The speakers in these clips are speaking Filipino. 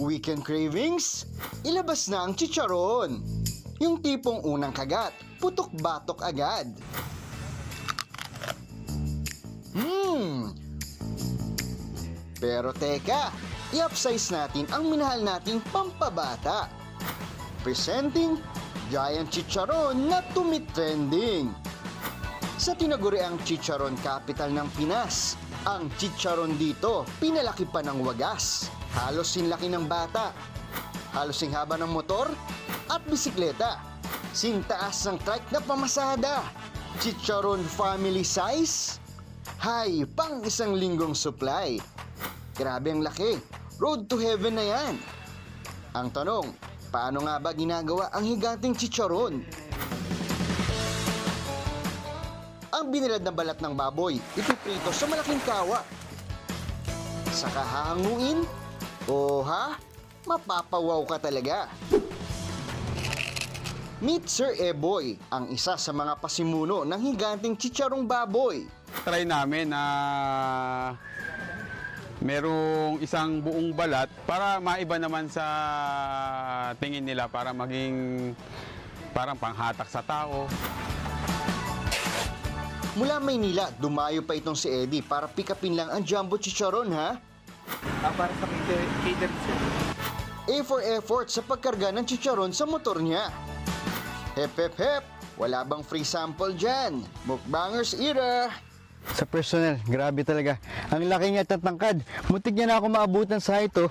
Weekend cravings? Ilabas na ang chicharon. Yung tipong unang kagat, putok-batok agad. Pero teka, i-upsize natin ang minahal nating pampabata. Presenting Giant Chicharon na tumitrending. Sa tinaguriang chicharon capital ng Pinas, ang chicharon dito pinalaki pa ng wagas. Halos sinlaki ng bata. Halos sing haba ng motor at bisikleta. Sintaas ng trike na pamasada. Chicharon family size? Hay, pang isang linggong supply. Grabe ang laki. Road to heaven na yan. Ang tanong, paano nga ba ginagawa ang higanting chicharon? Ang binilad na balat ng baboy, ipiprito sa malaking kawa. Saka hahanguin? O ha? Mapapawaw ka talaga. Meet Sir Eboy, ang isa sa mga pasimuno ng higanting chicharong baboy. Try namin na merong isang buong balat para maiba naman sa tingin nila, para maging parang panghatak sa tao. Mula Maynila, dumayo pa itong si Eddie para pick upin lang ang jumbo chicharon, ha? Para sa catering, sir. A for effort sa pagkarga ng chicharon sa motor niya. Hep hep hep, wala bang free sample dyan? Mukbangers era! Sa personal, grabe talaga. Ang laki niya at tangkad. Muntik niya na ako maabutan sa ito.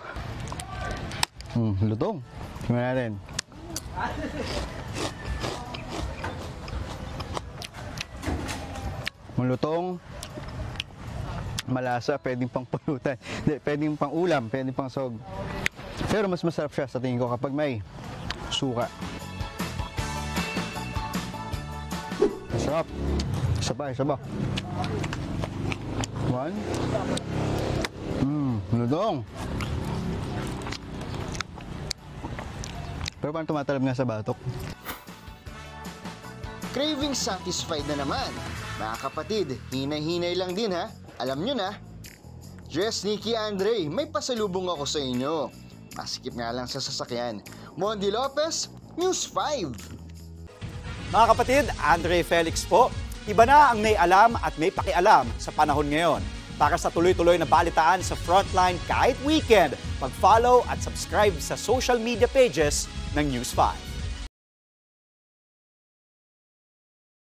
Lutong. Tingnan natin. Malutong. Malasa, pwedeng pang pulutan. Pwedeng pang ulam, pwedeng pang sog. Pero mas masarap siya sa tingin ko kapag may suka. Masarap. Isa pa. One. Lutong. Pero parang tumatalab nga sa batok. Craving satisfied na naman. Mga kapatid, hinay-hinay lang din, ha? Alam nyo na. Jess, Nikki, Andre, may pasalubong ako sa inyo. Masikip nga lang sa sasakyan. Mondi Lopez, News 5. Mga kapatid, Andre Felix po. Iba na ang may alam at may pakialam sa panahon ngayon. Para sa tuloy-tuloy na balitaan sa Frontline kahit weekend, mag-follow at subscribe sa social media pages ng News 5.